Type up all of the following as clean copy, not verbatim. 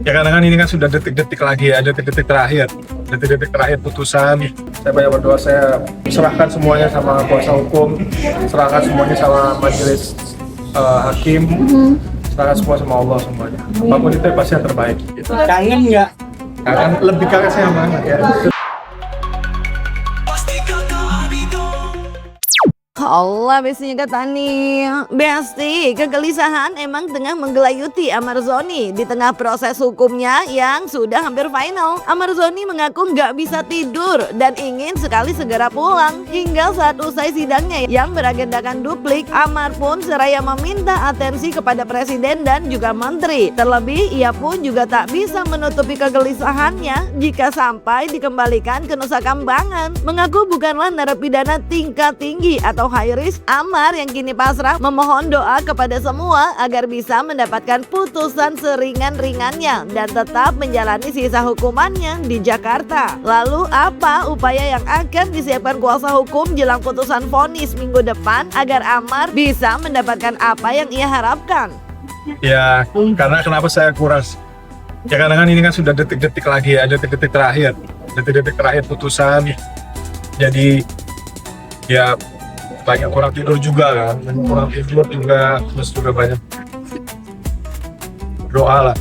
Ya karena kan ini kan sudah detik-detik lagi ya, detik-detik terakhir putusan. Saya banyak berdoa, saya serahkan semuanya sama kuasa hukum, serahkan semuanya sama majelis hakim, serahkan semua sama Allah semuanya. Apapun itu pasti yang terbaik. Gitu. Kangen nggak? Kangen, lebih kangen saya sama anak ya. Allah, bestinya kata nih Besti, kegelisahan emang tengah menggelayuti Amar Zoni di tengah proses hukumnya yang sudah hampir final. Amar Zoni mengaku nggak bisa tidur dan ingin sekali segera pulang. Hingga saat usai sidangnya yang beragendakan duplik, Amar pun seraya meminta atensi kepada presiden dan juga menteri. Terlebih ia pun juga tak bisa menutupi kegelisahannya jika sampai dikembalikan ke Nusa Kambangan. Mengaku bukanlah narapidana tingkat tinggi atau high risk, Amar yang kini pasrah memohon doa kepada semua agar bisa mendapatkan putusan seringan-ringannya dan tetap menjalani sisa hukumannya di Jakarta. Lalu apa upaya yang akan disiapkan kuasa hukum jelang putusan vonis minggu depan agar Amar bisa mendapatkan apa yang ia harapkan? Ya karena kenapa saya kuras? Ya karena kan ini kan sudah detik-detik lagi ya, detik-detik terakhir putusan. Jadi ya banyak kurang tidur juga kan, terus juga banyak doa lah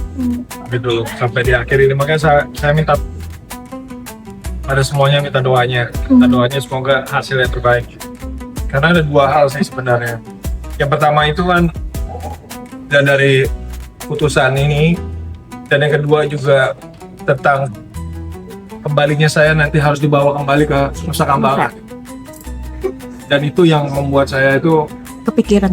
gitu loh sampai di akhir ini. Makanya saya minta pada semuanya, minta doanya semoga hasilnya terbaik. Karena ada dua hal sih sebenarnya. Yang pertama itu kan dan dari putusan ini, dan yang kedua juga tentang kembalinya saya nanti harus dibawa kembali ke Nusa Kambangan. Dan itu yang membuat saya itu kepikiran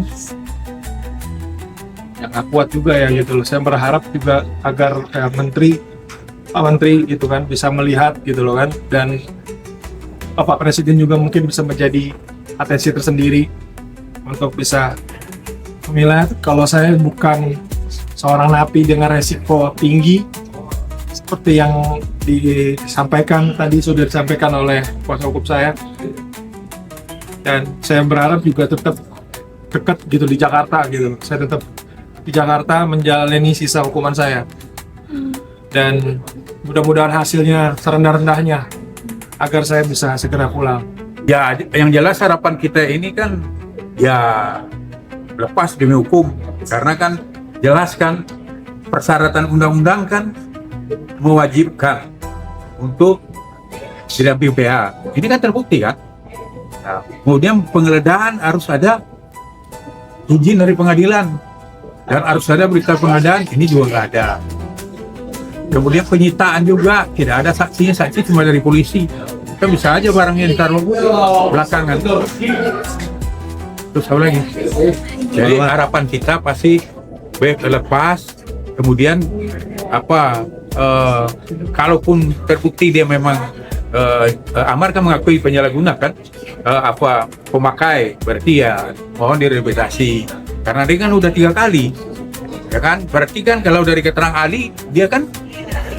yang gak kuat juga ya gitu loh. Saya berharap juga agar Pak Menteri gitu kan bisa melihat gitu loh kan, dan Bapak Presiden juga mungkin bisa menjadi atensi tersendiri untuk bisa melihat kalau saya bukan seorang napi dengan resiko tinggi seperti yang sudah disampaikan oleh kuasa hukum saya. Dan saya berharap juga tetap dekat gitu di Jakarta gitu. Saya tetap di Jakarta menjalani sisa hukuman saya. Dan mudah-mudahan hasilnya serendah-rendahnya agar saya bisa segera pulang. Ya, yang jelas harapan kita ini kan ya lepas demi hukum. Karena kan jelas kan persyaratan undang-undang kan mewajibkan untuk didampingi PH. Ini kan terbukti kan. Nah, kemudian penggeledahan harus ada izin dari pengadilan dan harus ada berita pengadilan, ini juga nggak ada. Kemudian penyitaan juga tidak ada saksi cuma dari polisi. Kan bisa aja barangnya ditaruh belakangan. Terus apa lagi? Jadi harapan kita pasti lepas. Kemudian kalaupun terbukti dia memang Amar kan mengakui penyalahguna kan pemakai, berarti ya mohon direhabilitasi karena dia kan udah 3 kali ya kan, berarti kan kalau dari keterangan ahli dia kan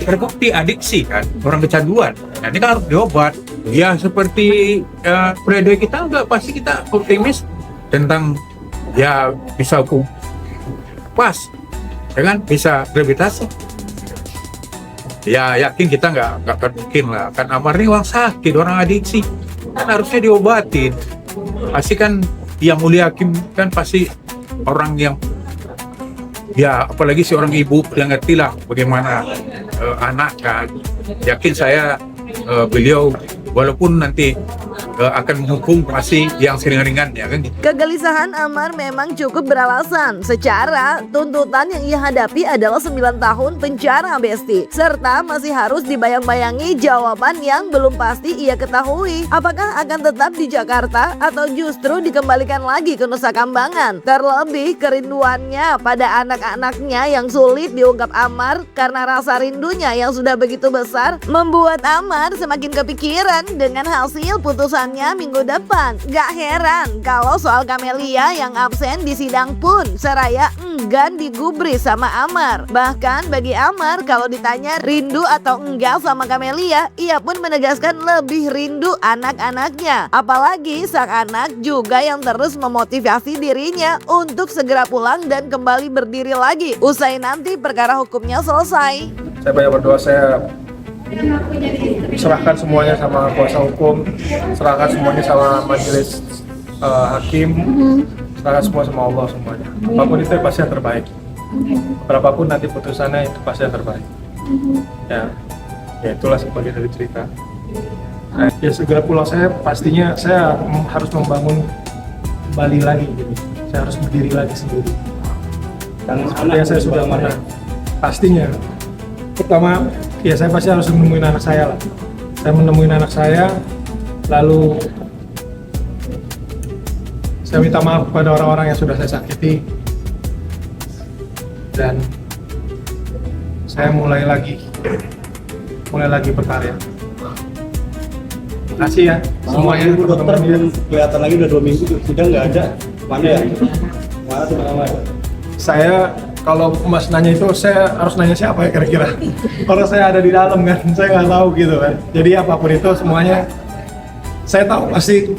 terbukti adiksi kan, orang kecanduan. Nah, ini kan harus diobat ya, seperti pledoi kita enggak, pasti kita optimis tentang ya bisa hukum pas ya kan, bisa rehabilitasi. Ya yakin kita nggak mungkin lah kan, Amar ini orang sakit, orang adiksi kan harusnya diobatin. Pasti kan yang mulia hakim kan pasti orang yang ya, apalagi seorang ibu yang ngerti lah bagaimana anak kan. Yakin saya beliau walaupun nanti akan menghukum pasti yang ringan-ringan ya kan. Kegelisahan Amar memang cukup beralasan. Secara tuntutan yang ia hadapi adalah 9 tahun penjara, Besti, serta masih harus dibayang-bayangi jawaban yang belum pasti ia ketahui. Apakah akan tetap di Jakarta atau justru dikembalikan lagi ke Nusa Kambangan? Terlebih kerinduannya pada anak-anaknya yang sulit diungkap Amar karena rasa rindunya yang sudah begitu besar membuat Amar semakin kepikiran dengan hasil putusan keputusannya minggu depan. Gak heran kalau soal Camelia yang absen di sidang pun seraya enggan digubris sama Amar. Bahkan bagi Amar kalau ditanya rindu atau enggak sama Camelia, ia pun menegaskan lebih rindu anak-anaknya. Apalagi sang anak juga yang terus memotivasi dirinya untuk segera pulang dan kembali berdiri lagi usai nanti perkara hukumnya selesai. Saya banyak berdoa, saya serahkan semuanya sama kuasa hukum, serahkan semuanya sama majelis hakim, serahkan semua sama Allah semuanya. Apapun itu pasti yang terbaik. Berapapun nanti putusannya itu pasti yang terbaik. Ya itulah sebagai dari cerita. Ya segera pulang, pastinya saya harus membangun kembali lagi gitu. Saya harus berdiri lagi sendiri. Dan seperti yang saya sudah pernah, pastinya pertama ya saya pasti harus menemuin anak saya lah. Saya menemuin anak saya, lalu saya minta maaf kepada orang-orang yang sudah saya sakiti, dan saya mulai lagi berkarya. Terima kasih ya semuanya. Dokter belum kelihatan lagi, udah 2 minggu sidang nggak ada. Mana ya? Mana tuh nama? Saya kalau Mas nanya itu, saya harus nanya siapa ya kira-kira? Orang saya ada di dalam kan, saya nggak tahu gitu kan. Jadi apapun itu semuanya saya tahu pasti.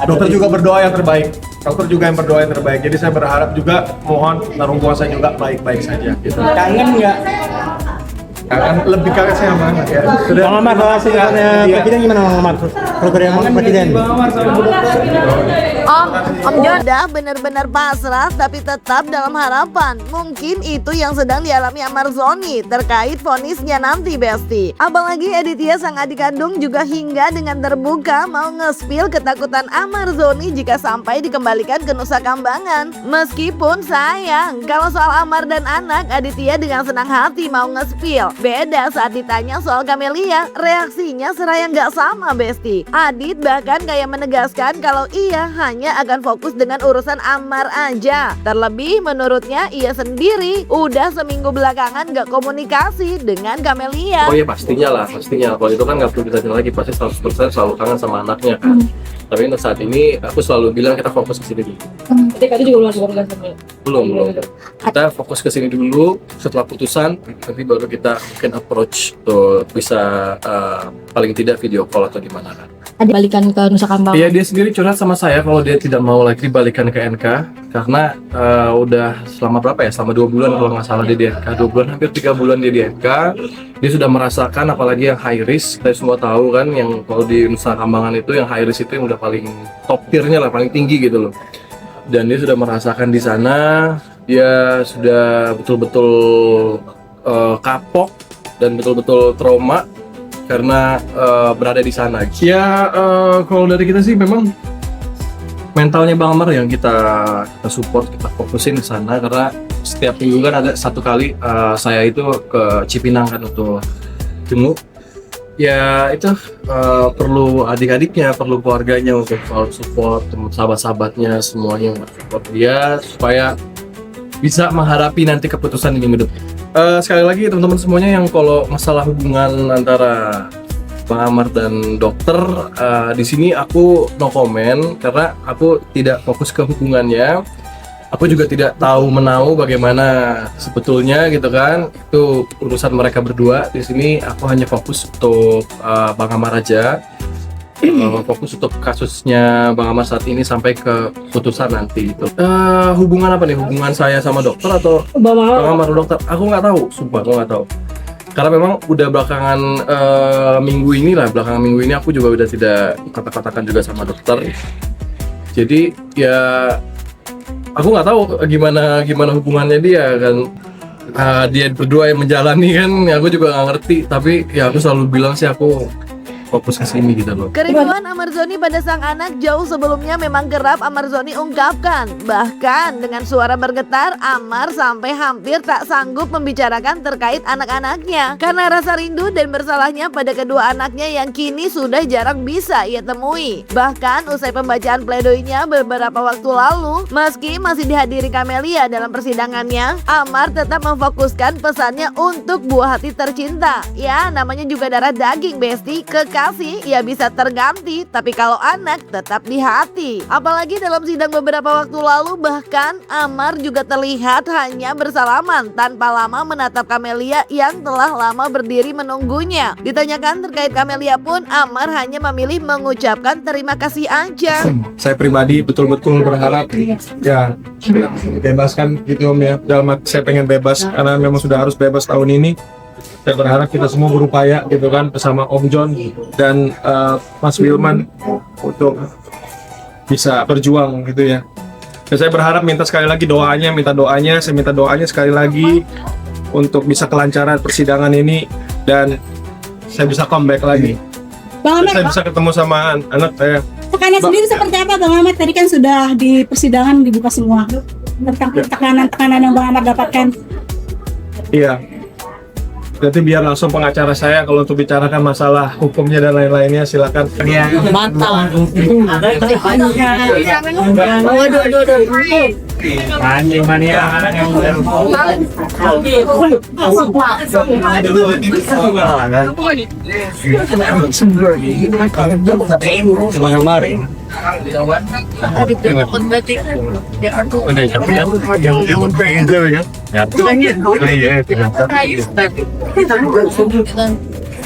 Dokter juga berdoa yang terbaik. Dokter juga yang berdoa yang terbaik. Jadi saya berharap juga, mohon naruh kuasa juga baik-baik saja. Gitu. Kangen nggak? Kangen, lebih kangen saya sama anak ya. Sudah. Bang Amar, presiden gimana Bang Amar? Program presiden. Om Jodah benar-benar pasrah tapi tetap dalam harapan. Mungkin itu yang sedang dialami Amar Zoni terkait vonisnya nanti, Besti. Apalagi Aditya sang adik kandung juga hingga dengan terbuka mau nge-spill ketakutan Amar Zoni jika sampai dikembalikan ke Nusa Kambangan. Meskipun sayang kalau soal Amar dan anak, Aditya dengan senang hati mau nge-spill. Beda saat ditanya soal Camelia, reaksinya seraya nggak sama, Besti. Adit bahkan kayak menegaskan kalau ia hanya akan fokus dengan urusan Amar aja. Terlebih menurutnya ia sendiri udah seminggu belakangan gak komunikasi dengan Camelia. Oh iya pastinya lah, pastinya. Kalau itu kan nggak perlu ditanya lagi, pasti 100% selalu kangen sama anaknya kan. Tapi untuk saat ini aku selalu bilang kita fokus ke sini dulu. Ketika itu juga belum komunikasi. Belum. Kita fokus ke sini dulu, setelah putusan nanti baru kita mungkin approach tuh bisa paling tidak video call atau gimana kan. Ada balikan ke Nusa Kambangan. Iya, dia sendiri curhat sama saya kalau dia tidak mau lagi dibalikan ke NK karena udah selama berapa ya? Selama 2 bulan kalau nggak salah dia di NK. 2 bulan, hampir 3 bulan dia di NK. Dia sudah merasakan, apalagi yang high risk. Kita semua tahu kan, yang kalau di Nusa Kambangan itu yang high risk itu yang udah paling top tier-nya lah, paling tinggi gitu loh. Dan dia sudah merasakan di sana, dia sudah betul-betul kapok dan betul-betul trauma karena berada di sana. Ya kalau dari kita sih memang mentalnya Bang Amar yang kita support, kita fokusin ke sana karena setiap minggu kan ada 1 kali saya itu ke Cipinang kan untuk jenguk. Ya itu perlu adik-adiknya, perlu keluarganya untuk support, sahabat-sahabatnya semuanya support dia supaya bisa menghadapi nanti keputusan di minggu depan. Sekali lagi teman-teman semuanya yang kalau masalah hubungan antara Bang Amar dan dokter, di sini aku no comment karena aku tidak fokus ke hubungannya. Aku juga tidak tahu menau bagaimana sebetulnya gitu kan. Itu urusan mereka berdua. Di sini aku hanya fokus untuk Bang Amar aja. Fokus untuk kasusnya Bang Amar saat ini sampai ke putusan nanti gitu. Hubungan apa nih? Hubungan saya sama dokter atau Bang Amar dokter? Aku nggak tahu, sumpah aku nggak tahu. Karena memang udah belakangan minggu ini aku juga udah tidak kata-katakan juga sama dokter. Jadi ya aku nggak tahu gimana hubungannya dia kan. Dia berdua yang menjalani kan, aku juga nggak ngerti. Tapi ya aku selalu bilang sih aku fokus ke sini gitu loh. Kerinduan Amar Zoni pada sang anak jauh sebelumnya memang kerap Amar Zoni ungkapkan. Bahkan dengan suara bergetar, Amar sampai hampir tak sanggup membicarakan terkait anak-anaknya karena rasa rindu dan bersalahnya pada kedua anaknya yang kini sudah jarang bisa ia temui. Bahkan usai pembacaan pledoinya beberapa waktu lalu, meski masih dihadiri Camelia dalam persidangannya, Amar tetap memfokuskan pesannya untuk buah hati tercinta. Ya, namanya juga darah daging, Besti, ke kekasih ya bisa terganti, tapi kalau anak tetap di hati. Apalagi dalam sidang beberapa waktu lalu, bahkan Amar juga terlihat hanya bersalaman tanpa lama menatap Camelia yang telah lama berdiri menunggunya. Ditanyakan terkait Camelia pun, Amar hanya memilih mengucapkan terima kasih aja. Saya pribadi betul-betul berharap ya bebaskan gitu Om ya. Dalam arti saya pengen bebas karena memang sudah harus bebas tahun ini. Saya berharap kita semua berupaya gitu kan bersama Om John dan Mas Wilman untuk bisa berjuang gitu ya. Dan saya berharap minta sekali lagi doanya, saya minta doanya sekali lagi untuk bisa kelancaran persidangan ini dan saya bisa comeback lagi. Bang Ahmad, Saya bisa ketemu sama anak saya. tekanan sendiri seperti apa Bang Ahmad? Tadi kan sudah di persidangan dibuka semua tentang tekanan-tekanan yang Bang Ahmad dapatkan. Iya. Berarti biar langsung pengacara saya kalau untuk bicarakan masalah hukumnya dan lain-lainnya silakan. Mantap. Anjing mania yang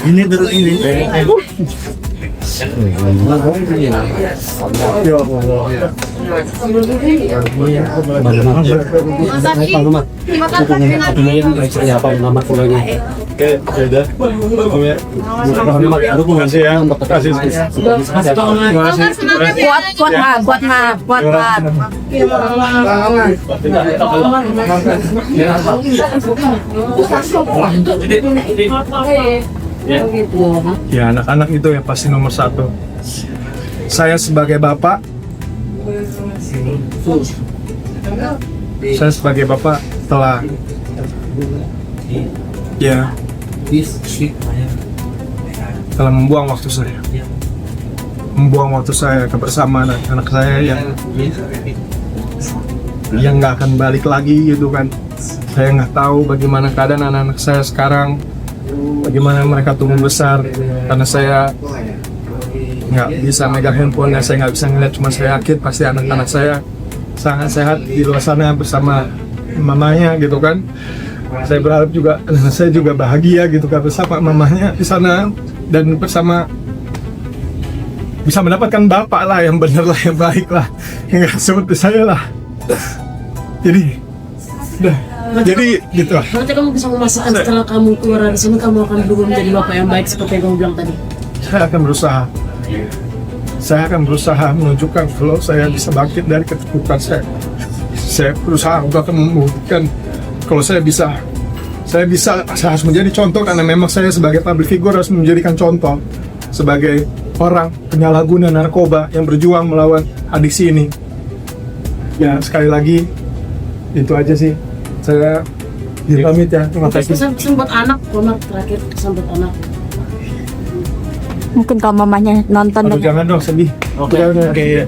ini terus ini. Ya anak-anak itu yang pasti nomor satu. Saya sebagai bapak telah membuang waktu saya kebersamaan anak saya yang nggak akan balik lagi gitu kan. Saya nggak tahu bagaimana keadaan anak-anak saya sekarang, bagaimana mereka tumbuh besar, karena saya nggak bisa megang handphone, saya nggak bisa ngeliat. Cuma saya yakin pasti anak-anak saya sangat sehat di luar sana bersama mamanya gitu kan. Saya berharap juga anak saya juga bahagia gitu kan bersama mamanya di sana dan bersama bisa mendapatkan bapak lah yang benar lah, yang baik lah, nggak seperti saya lah. Jadi gitu lah. Nanti kamu bisa memastikan setelah kamu keluar dari sini kamu akan berubah menjadi bapak yang baik seperti yang kamu bilang tadi. Saya akan berusaha menunjukkan kalau saya bisa bangkit dari keterpurukan saya. Saya berusaha untuk akan membuktikan kalau saya harus menjadi contoh, karena memang saya sebagai public figure harus menjadikan contoh sebagai orang penyalahguna narkoba yang berjuang melawan adiksi ini. Ya sekali lagi itu aja sih. Saya pamit ya. Terima kasih. Pesan buat anak, terakhir pesan buat anak. Mungkin kalau mamanya nonton. Aduh, jangan dong sedih. Oke.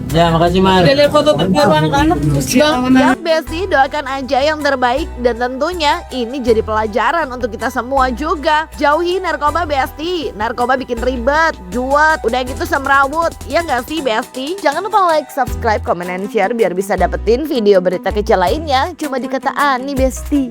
Ya, makasih Mar. Udah lihat foto terbaru anak-anak. Ya Besti, doakan aja yang terbaik dan tentunya ini jadi pelajaran untuk kita semua juga. Jauhi narkoba Besti, narkoba bikin ribet, juet, udah gitu semrawut. Ya nggak sih Besti? Jangan lupa like, subscribe, comment, and share biar bisa dapetin video berita kecil lainnya cuma di Kata Ani Besti.